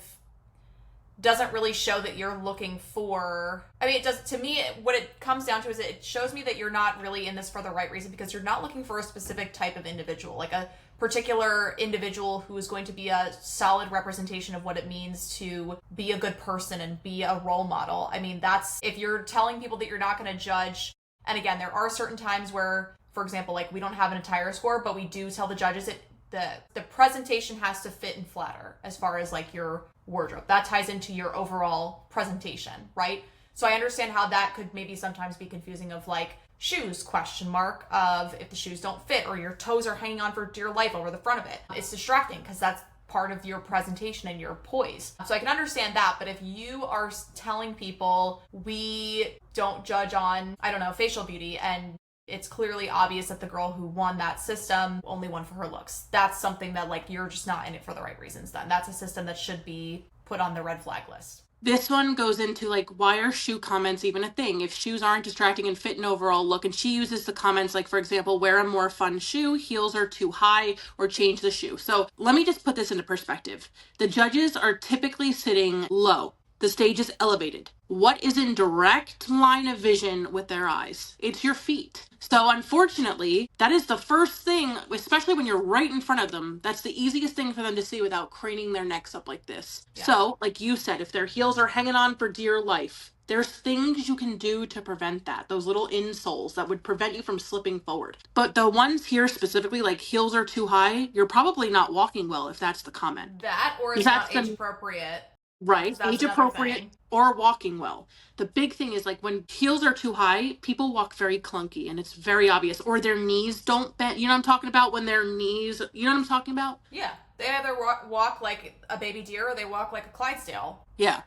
doesn't really show that you're looking for... I mean, it does, to me, what it comes down to is it shows me that you're not really in this for the right reason, because you're not looking for a specific type of individual, like a particular individual who is going to be a solid representation of what it means to be a good person and be a role model. I mean, that's... If you're telling people that you're not going to judge... And again, there are certain times where, for example, like, we don't have an attire score, but we do tell the judges the presentation has to fit and flatter as far as, like, your wardrobe. That ties into your overall presentation, right? So I understand how that could maybe sometimes be confusing of, like, shoes, question mark, of if the shoes don't fit or your toes are hanging on for dear life over the front of it. It's distracting because that's part of your presentation and your poise. So I can understand that, but if you are telling people we don't judge on, I don't know, facial beauty, and it's clearly obvious that the girl who won that system only won for her looks, that's something that, like, you're just not in it for the right reasons then. That's a system that should be put on the red flag list. This one goes into, like, why are shoe comments even a thing? If shoes aren't distracting and fit an overall look, and she uses the comments like, for example, wear a more fun shoe, heels are too high, or change the shoe. So let me just put this into perspective. The judges are typically sitting low. The stage is elevated. What is in direct line of vision with their eyes? It's your feet. So unfortunately, that is the first thing, especially when you're right in front of them, that's the easiest thing for them to see without craning their necks up like this. Yeah. So, like you said, if their heels are hanging on for dear life, there's things you can do to prevent that. Those little insoles that would prevent you from slipping forward. But the ones here specifically, like heels are too high, you're probably not walking well if that's the comment. That, or it's not age appropriate. Right, age appropriate or walking well. The big thing is like when heels are too high, people walk very clunky and it's very obvious. Or their knees don't bend. You know what I'm talking about? When their knees, you know what I'm talking about? Yeah, they either walk like a baby deer or they walk like a Clydesdale. Yeah.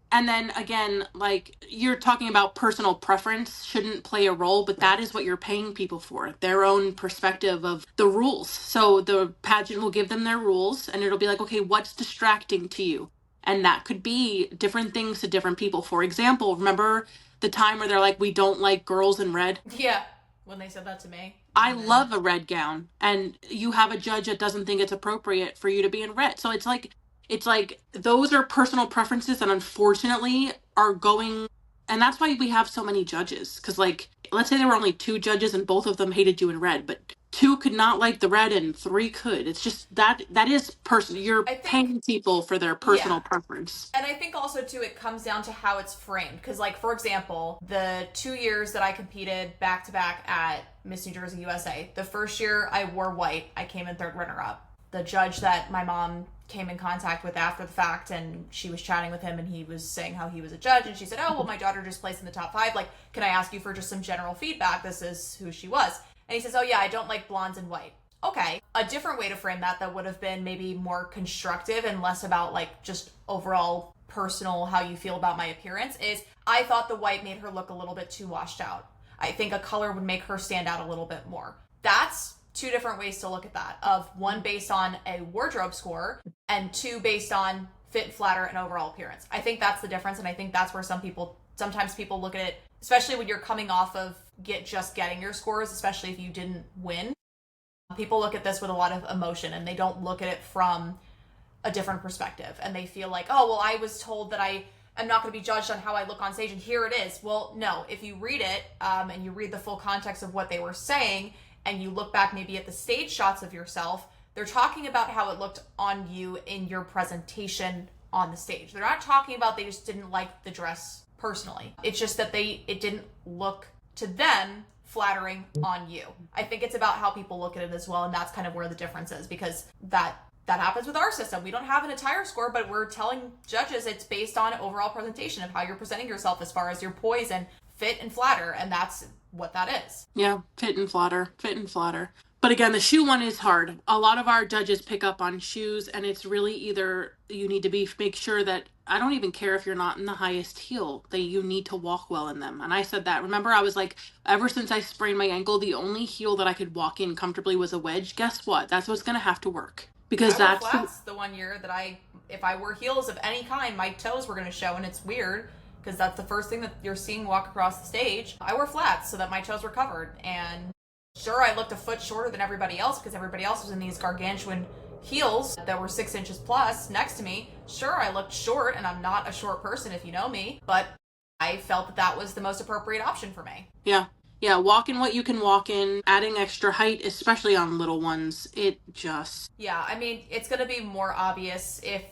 And then again, like you're talking about personal preference shouldn't play a role, but that is what you're paying people for, their own perspective of the rules. So the pageant will give them their rules and it'll be like, okay, what's distracting to you? And that could be different things to different people. For example, remember the time where they're like, we don't like girls in red? Yeah, when they said that to me. I love a red gown, and you have a judge that doesn't think it's appropriate for you to be in red. So it's like those are personal preferences that unfortunately are going, and that's why we have so many judges. Because like, let's say there were only 2 judges and both of them hated you in red, but 2 could not like the red and 3 could. It's just that is personal. You're paying people for their personal preference. And I think also too, it comes down to how it's framed. Because like, for example, the 2 years that I competed back to back at Miss New Jersey USA, the first year I wore white, I came in 3rd runner-up. The judge that my mom came in contact with after the fact, and she was chatting with him and he was saying how he was a judge, and she said, oh, well, my daughter just placed in the top 5. Like, can I ask you for just some general feedback? This is who she was. And he says, oh yeah, I don't like blondes and white. Okay. A different way to frame that would have been maybe more constructive and less about like just overall personal how you feel about my appearance is I thought the white made her look a little bit too washed out. I think a color would make her stand out a little bit more. That's 2 different ways to look at that, of 1 based on a wardrobe score and 2 based on fit and flatter and overall appearance. I think that's the difference, and I think that's where sometimes people look at it, especially when you're coming off of just getting your scores, especially if you didn't win. People look at this with a lot of emotion and they don't look at it from a different perspective, and they feel like, oh, well, I was told that I am not going to be judged on how I look on stage, and here it is. Well, no, if you read it and you read the full context of what they were saying, and you look back maybe at the stage shots of yourself, they're talking about how it looked on you in your presentation on the stage. They're not talking about they just didn't like the dress personally. It's just that it didn't look to them flattering on you. I think it's about how people look at it as well, and that's kind of where the difference is, because that happens with our system. We don't have an attire score, but we're telling judges it's based on overall presentation of how you're presenting yourself as far as your poise and fit and flatter, and that's what that is. Yeah, fit and flatter. But again, the shoe one is hard. A lot of our judges pick up on shoes, and it's really either you need to make sure that, I don't even care if you're not in the highest heel, that you need to walk well in them. And I said that. Remember, I was like, ever since I sprained my ankle, the only heel that I could walk in comfortably was a wedge. Guess what? That's what's going to have to work. Because I wore flats the one year that if I wore heels of any kind, my toes were going to show, and it's weird because that's the first thing that you're seeing walk across the stage. I wore flats so that my toes were covered, and sure, I looked a foot shorter than everybody else because everybody else was in these gargantuan heels that were 6 inches plus next to me. Sure, I looked short, and I'm not a short person if you know me, but I felt that was the most appropriate option for me. Yeah, walk in what you can walk in. Adding extra height, especially on little ones, Yeah, I mean, it's going to be more obvious if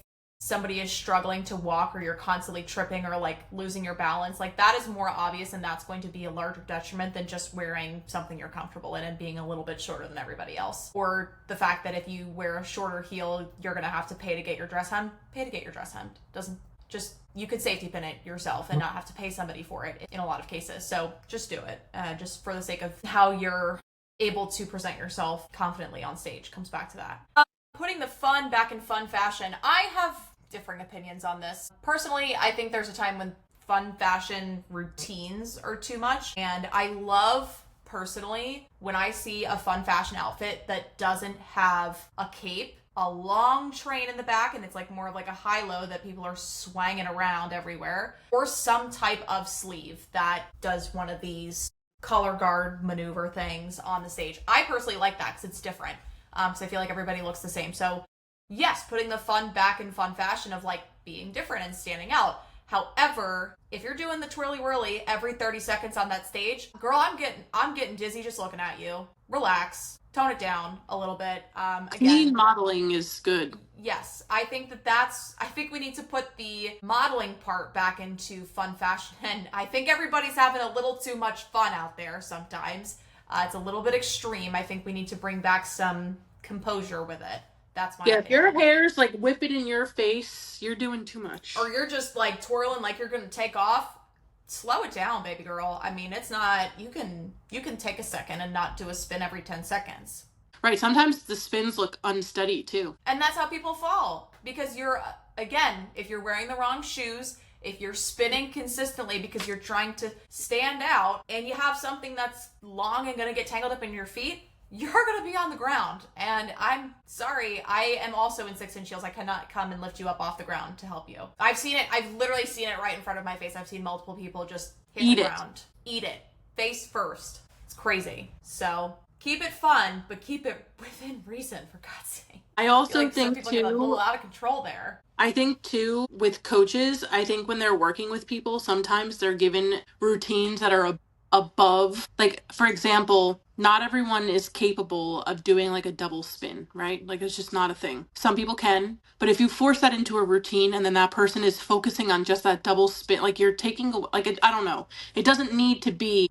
somebody is struggling to walk or you're constantly tripping or like losing your balance. Like that is more obvious, and that's going to be a larger detriment than just wearing something you're comfortable in and being a little bit shorter than everybody else. Or the fact that if you wear a shorter heel, you're going to have to pay to get your dress hemmed. You could safety pin it yourself and not have to pay somebody for it in a lot of cases. So just do it, just for the sake of how you're able to present yourself confidently on stage. Comes back to that. Putting the fun back in fun fashion. I have differing opinions on this. Personally, I think there's a time when fun fashion routines are too much. And I love, personally, when I see a fun fashion outfit that doesn't have a cape, a long train in the back, and it's like more of like a high-low that people are swanging around everywhere, or some type of sleeve that does one of these color guard maneuver things on the stage. I personally like that because it's different. So I feel like everybody looks the same. So yes, putting the fun back in fun fashion of like being different and standing out. However, if you're doing the twirly whirly every 30 seconds on that stage, girl, I'm getting dizzy just looking at you. Relax. Tone it down a little bit. Clean Again, modeling is good. yes, I think I think we need to put the modeling part back into fun fashion. And I think everybody's having a little too much fun out there sometimes. It's a little bit extreme. I think we need to bring back some composure with it. That's my Yeah, if your opinion. hair's like whipping in your face, you're doing too much. Or you're just like twirling like you're gonna take off. Slow it down, baby girl. I mean, it's not, you can take a second and not do a spin every 10 seconds. Right, sometimes the spins look unsteady too. And that's how people fall. Because you're, again, if you're wearing the wrong shoes, if you're spinning consistently because you're trying to stand out and you have something that's long and gonna get tangled up in your feet, you're gonna be on the ground. And I'm sorry, I am also in 6-inch heels. I cannot come and lift you up off the ground to help you. I've seen it, I've literally seen it right in front of my face. I've seen multiple people just hit the ground. Eat it. Face first. It's crazy. So keep it fun, but keep it within reason, for God's sake. I also like think some people get a too, little out of control there. I think too, with coaches, I think when they're working with people, sometimes they're given routines that are above, like, for example, not everyone is capable of doing like a double spin, right? Like, it's just not a thing. Some people can, but if you force that into a routine and then that person is focusing on just that double spin, like you're taking, like, I don't know, it doesn't need to be.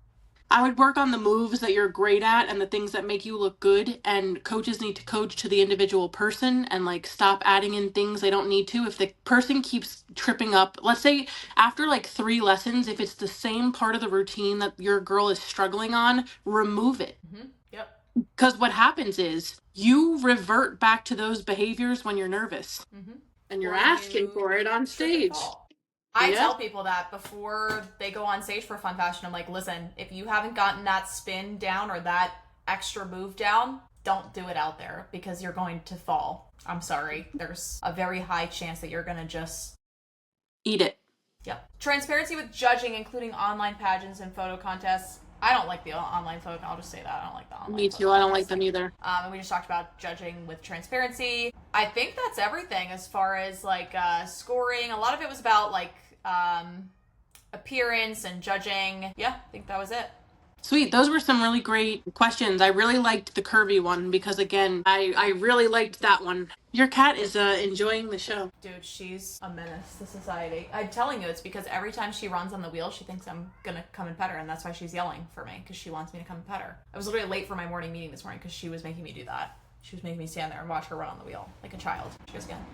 I would work on the moves that you're great at and the things that make you look good, and coaches need to coach to the individual person and like stop adding in things they don't need to. If the person keeps tripping up, let's say after like 3 lessons, if it's the same part of the routine that your girl is struggling on, remove it. Mm-hmm. Yep. Because what happens is you revert back to those behaviors when you're nervous. Mm-hmm. And you're asking for it on stage. I tell people that before they go on stage for fun fashion. I'm like, listen, if you haven't gotten that spin down or that extra move down, don't do it out there because you're going to fall. I'm sorry. There's a very high chance that you're going to just eat it. Yep. Transparency with judging, including online pageants and photo contests. I don't like the online photo. I'll just say that. I don't like the online. Me too. I don't like them either. And we just talked about judging with transparency. I think that's everything as far as like scoring. A lot of it was about like appearance and judging. Yeah, I think that was it. Sweet. Those were some really great questions. I really liked the curvy one because, again, I really liked that one. Your cat is enjoying the show. Dude, she's a menace to society. I'm telling you, it's because every time she runs on the wheel, she thinks I'm going to come and pet her, and that's why she's yelling for me, because she wants me to come and pet her. I was literally late for my morning meeting this morning because she was making me do that. She was making me stand there and watch her run on the wheel like a child. She goes again.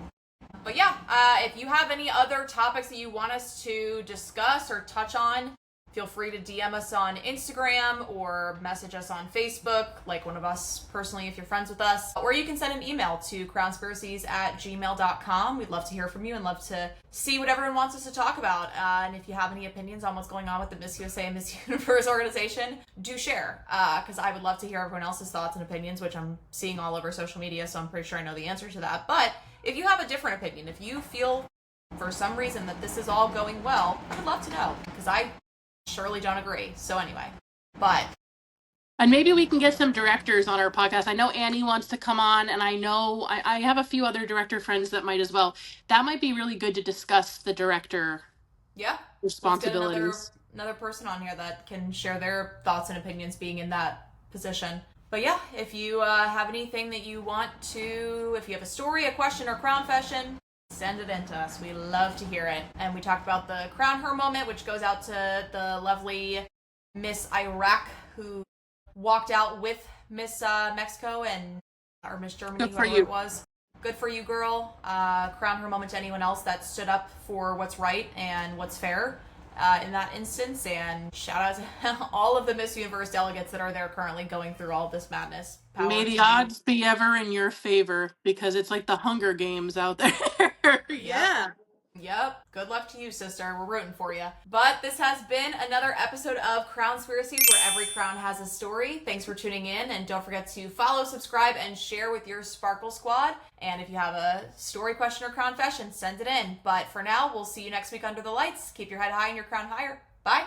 But yeah, if you have any other topics that you want us to discuss or touch on, feel free to DM us on Instagram or message us on Facebook, like one of us personally if you're friends with us. Or you can send an email to crownspiracies@gmail.com. We'd love to hear from you and love to see what everyone wants us to talk about. And if you have any opinions on what's going on with the Miss USA and Miss Universe organization, do share. Because I would love to hear everyone else's thoughts and opinions, which I'm seeing all over social media, so I'm pretty sure I know the answer to that. But if you have a different opinion, if you feel for some reason that this is all going well, I would love to know. Because I surely don't agree. So anyway, and maybe we can get some directors on our podcast. I know Annie wants to come on, and I know I have a few other director friends that might as well. That might be really good to discuss the director responsibilities. Let's get another person on here that can share their thoughts and opinions being in that position. But yeah, if you have anything that you want to, if you have a story, a question, or crown fashion, send it in to us. We love to hear it. And we talked about the crown her moment, which goes out to the lovely Miss Iraq who walked out with Miss Mexico and or Miss Germany, whoever it was. Good for you, girl. Crown her moment to anyone else that stood up for what's right and what's fair in that instance. And shout out to all of the Miss Universe delegates that are there currently going through all this madness. Power May the odds be ever in your favor, because it's like the Hunger Games out there. Yeah. Yep. Good luck to you, sister. We're rooting for you. But this has been another episode of Crownspiracies, where every crown has a story. Thanks for tuning in, and don't forget to follow, subscribe, and share with your Sparkle Squad. And if you have a story, question, or crown fashion, send it in. But for now, we'll see you next week under the lights. Keep your head high and your crown higher. Bye.